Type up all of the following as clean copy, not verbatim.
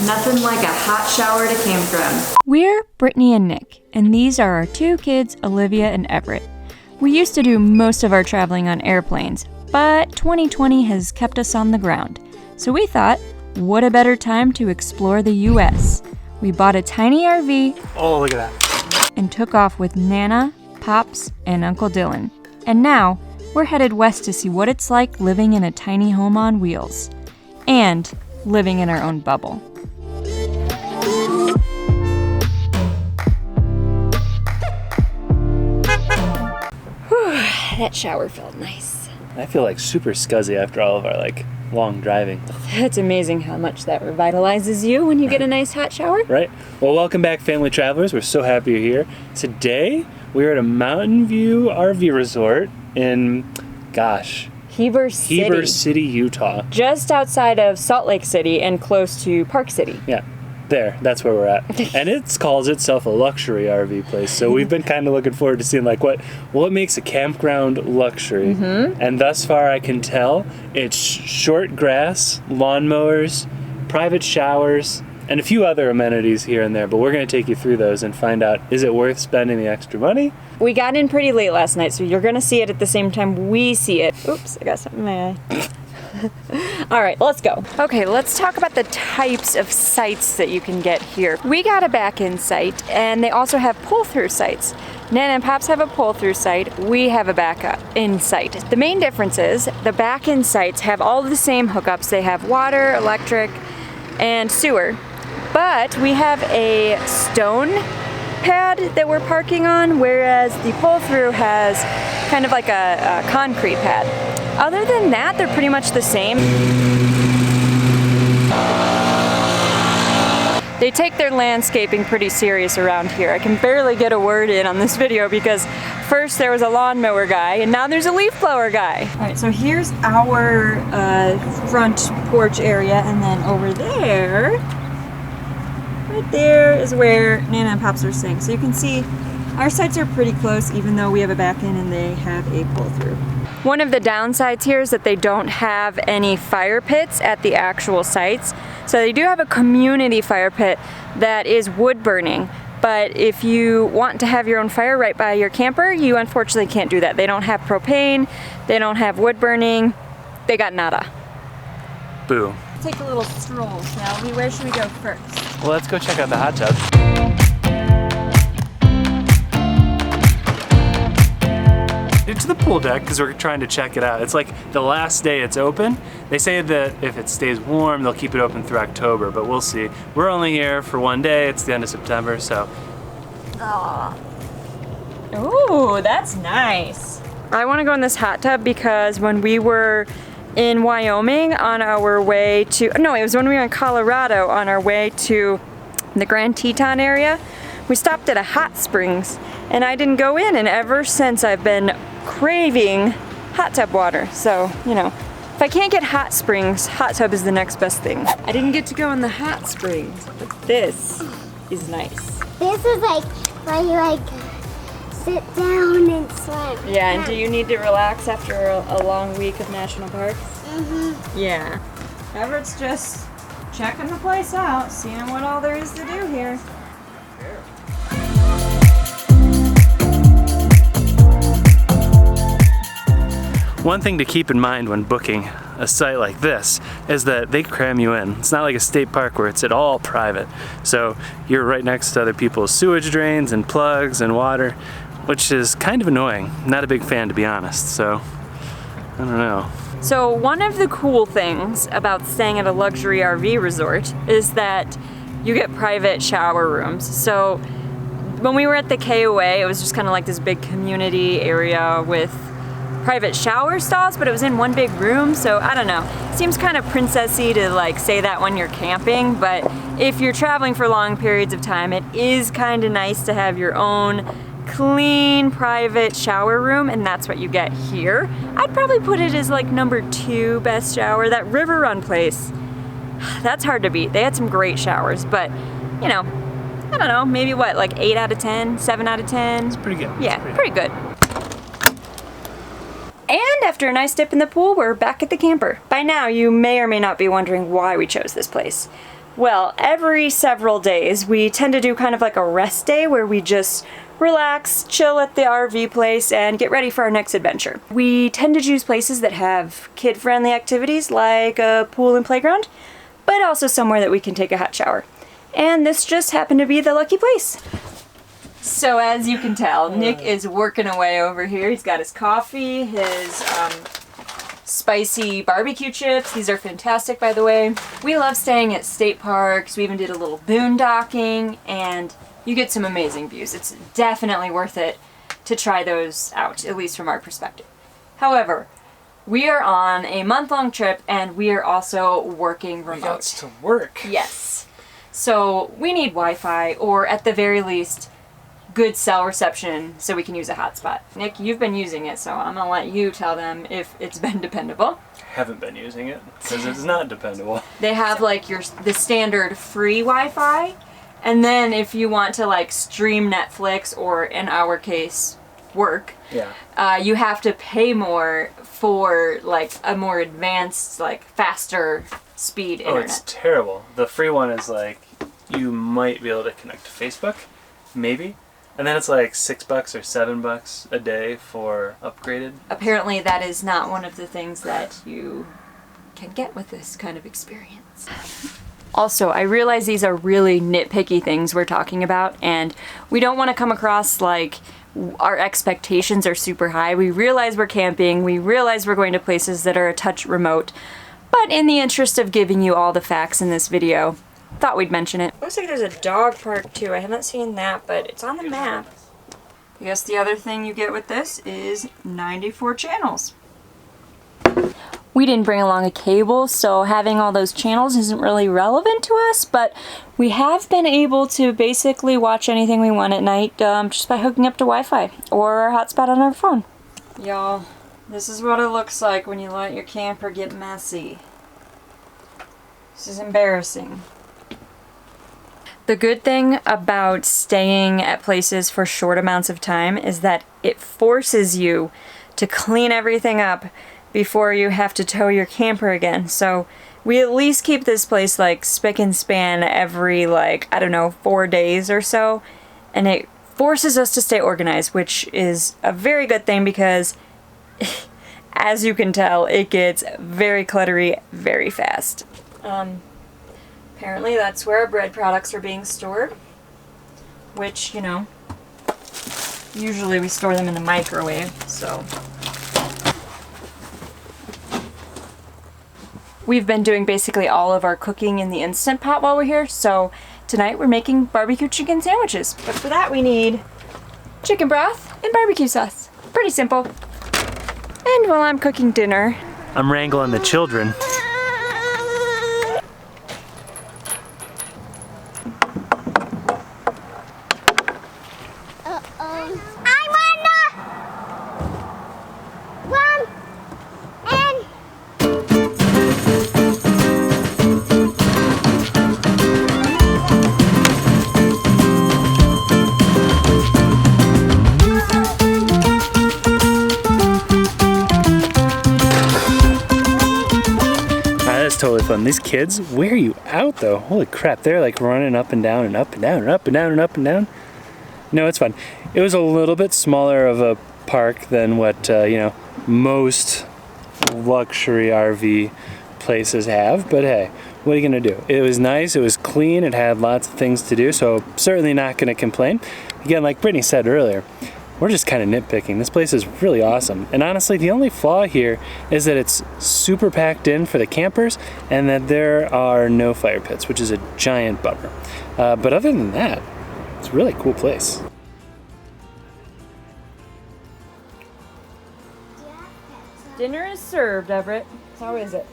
Nothing like a hot shower at a campground. We're Brittany and Nick, and these are our two kids, Olivia and Everett. We used to do most of our traveling on airplanes, but 2020 has kept us on the ground. So we thought, what a better time to explore the U.S. We bought a tiny RV. Oh, look at that. And took off with Nana, Pops, and Uncle Dylan. And now, we're headed west to see what it's like living in a tiny home on wheels. And living in our own bubble. That shower felt nice. I feel like super scuzzy after all of our long driving. It's amazing how much that revitalizes you when you get a nice hot shower. Right. Well, welcome back, family travelers. We're so happy you're here. Today, we're at a Mountain View RV resort in, Heber City, Utah. Just outside of Salt Lake City and close to Park City. Yeah. There, that's where we're at. And it calls itself a luxury RV place. So we've been kind of looking forward to seeing what makes a campground luxury. Mm-hmm. And thus far I can tell it's short grass, lawnmowers, private showers, and a few other amenities here and there. But we're going to take you through those and find out, is it worth spending the extra money? We got in pretty late last night, so you're going to see it at the same time we see it. Oops, I got something in my eye. All right, let's go. Okay, let's talk about the types of sites that you can get here. We got a back-in site, and they also have pull-through sites. Nana and Pops have a pull-through site. We have a back-in site. The main difference is the back-in sites have all the same hookups. They have water, electric, and sewer. But we have a stone pad that we're parking on, whereas the pull-through has kind of like a concrete pad. Other than that, they're pretty much the same. They take their landscaping pretty serious around here. I can barely get a word in on this video because first there was a lawnmower guy and now there's a leaf blower guy. All right, so here's our front porch area, and then over there, right there is where Nana and Pops are staying. So you can see our sites are pretty close even though we have a back-in and they have a pull-through. One of the downsides here is that they don't have any fire pits at the actual sites. So they do have a community fire pit that is wood burning. But if you want to have your own fire right by your camper, you unfortunately can't do that. They don't have propane, they don't have wood burning, they got nada. Boo. Take a little stroll, shall we? Where should we go first? Well, let's go check out the hot tub. To the pool deck because we're trying to check it out. It's like the last day it's open. They say that if it stays warm, they'll keep it open through October, but we'll see. We're only here for one day. It's the end of September, so. Ooh, that's nice. I want to go in this hot tub because when we were in Wyoming on our way to, no, it was when we were in Colorado on our way to the Grand Teton area, we stopped at a hot springs and I didn't go in, and ever since I've been craving hot tub water. So, if I can't get hot springs, hot tub is the next best thing. I didn't get to go in the hot springs, but this is nice. This is where you sit down and swim. Yeah, and do you need to relax after a long week of national parks? Mm-hmm. Yeah. Everett's just checking the place out, seeing what all there is to do here. One thing to keep in mind when booking a site like this is that they cram you in. It's not like a state park where it's at all private. So you're right next to other people's sewage drains and plugs and water, which is kind of annoying. Not a big fan, to be honest, so I don't know. So one of the cool things about staying at a luxury RV resort is that you get private shower rooms. So when we were at the KOA, it was just kind of like this big community area with private shower stalls, but it was in one big room, so I don't know. It seems kind of princessy to say that when you're camping, but if you're traveling for long periods of time, it is kind of nice to have your own clean private shower room, and that's what you get here. I'd probably put it as number 2 best shower. That River Run place, that's hard to beat. They had some great showers, but I don't know, maybe 8 out of 10, 7 out of 10. It's pretty good. Yeah, pretty good. And after a nice dip in the pool, we're back at the camper. By now, you may or may not be wondering why we chose this place. Well, every several days we tend to do kind of like a rest day where we just relax, chill at the RV place, and get ready for our next adventure. We tend to choose places that have kid-friendly activities like a pool and playground, but also somewhere that we can take a hot shower. And this just happened to be the lucky place. So as you can tell, Nick is working away over here. He's got his coffee, his spicy barbecue chips. These are fantastic, by the way. We love staying at state parks. We even did a little boondocking, and you get some amazing views. It's definitely worth it to try those out, at least from our perspective. However, we are on a month-long trip, and we are also working remote. We got to work. Yes. So we need Wi-Fi, or at the very least, good cell reception so we can use a hotspot. Nick, you've been using it, so I'm gonna let you tell them if it's been dependable. Haven't been using it because it's not dependable. They have like the standard free Wi-Fi, and then if you want to like stream Netflix or in our case work, you have to pay more for like a more advanced, like faster speed internet. Oh, it's terrible. The free one is like you might be able to connect to Facebook, maybe. And then it's like $6 or $7 a day for upgraded. Apparently that is not one of the things that you can get with this kind of experience. Also, I realize these are really nitpicky things we're talking about, and we don't want to come across like our expectations are super high. We realize we're camping, we realize we're going to places that are a touch remote, but in the interest of giving you all the facts in this video, thought we'd mention it. Looks like there's a dog park too. I haven't seen that, but it's on the map. I guess the other thing you get with this is 94 channels. We didn't bring along a cable, so having all those channels isn't really relevant to us, but we have been able to basically watch anything we want at night just by hooking up to Wi-Fi or our hotspot on our phone. Y'all, this is what it looks like when you let your camper get messy. This is embarrassing. The good thing about staying at places for short amounts of time is that it forces you to clean everything up before you have to tow your camper again. So we at least keep this place like spick and span every like, I don't know, 4 days or so. And it forces us to stay organized, which is a very good thing because as you can tell, it gets very cluttery very fast. Apparently that's where our bread products are being stored, which, you know, usually we store them in the microwave, so. We've been doing basically all of our cooking in the Instant Pot while we're here, so tonight we're making barbecue chicken sandwiches. But for that we need chicken broth and barbecue sauce. Pretty simple. And while I'm cooking dinner, I'm wrangling the children. Totally fun. These kids, where are you out though? Holy crap, they're like running up and down and up and down and up and down and up and down. No, it's fun. It was a little bit smaller of a park than what, you know, most luxury RV places have, but hey, what are you gonna do? It was nice, it was clean, it had lots of things to do, so certainly not gonna complain. Again, like Brittany said earlier, we're just kind of nitpicking. This place is really awesome. And honestly, the only flaw here is that it's super packed in for the campers and that there are no fire pits, which is a giant bummer. But other than that, it's a really cool place. dinner is served, Everett. How is it?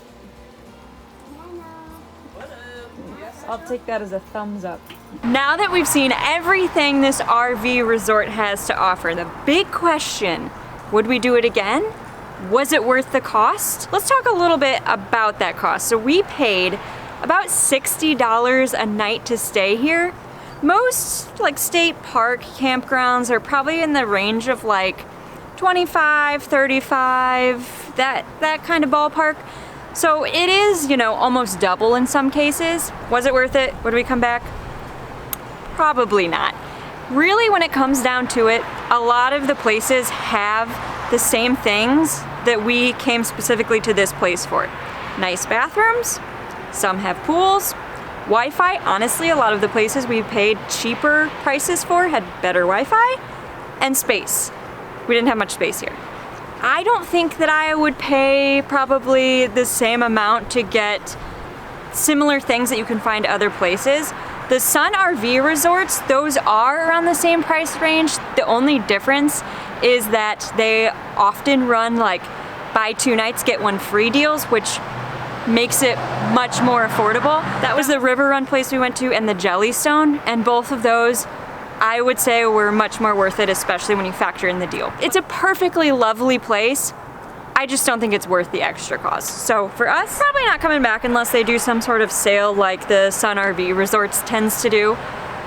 I'll take that as a thumbs up. Now that we've seen everything this RV resort has to offer, the big question, would we do it again? Was it worth the cost? Let's talk a little bit about that cost. So we paid about $60 a night to stay here. Most like state park campgrounds are probably in the range of like 25, 35, that kind of ballpark. So it is, you know, almost double in some cases. Was it worth it? Would we come back? Probably not. Really, when it comes down to it, a lot of the places have the same things that we came specifically to this place for. Nice bathrooms, some have pools, Wi-Fi. Honestly, a lot of the places we paid cheaper prices for had better Wi-Fi, and space. We didn't have much space here. I don't think that I would pay probably the same amount to get similar things that you can find other places. The Sun RV resorts, those are around the same price range. The only difference is that they often run like buy 2 nights, get 1 free deals, which makes it much more affordable. That was the River Run place we went to and the Jellystone, and both of those I would say were much more worth it, especially when you factor in the deal. It's a perfectly lovely place. I just don't think it's worth the extra cost. So for us, probably not coming back unless they do some sort of sale like the Sun RV Resorts tends to do.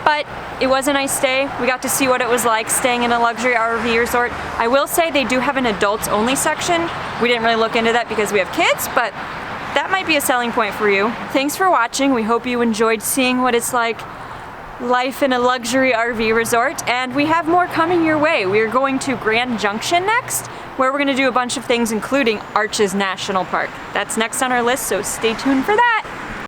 But it was a nice day. We got to see what it was like staying in a luxury RV resort. I will say they do have an adults only section. We didn't really look into that because we have kids, but that might be a selling point for you. Thanks for watching. We hope you enjoyed seeing what it's like life in a luxury RV resort, and we have more coming your way. We are going to Grand Junction next, where we're going to do a bunch of things including Arches National Park. That's next on our list, so stay tuned for that.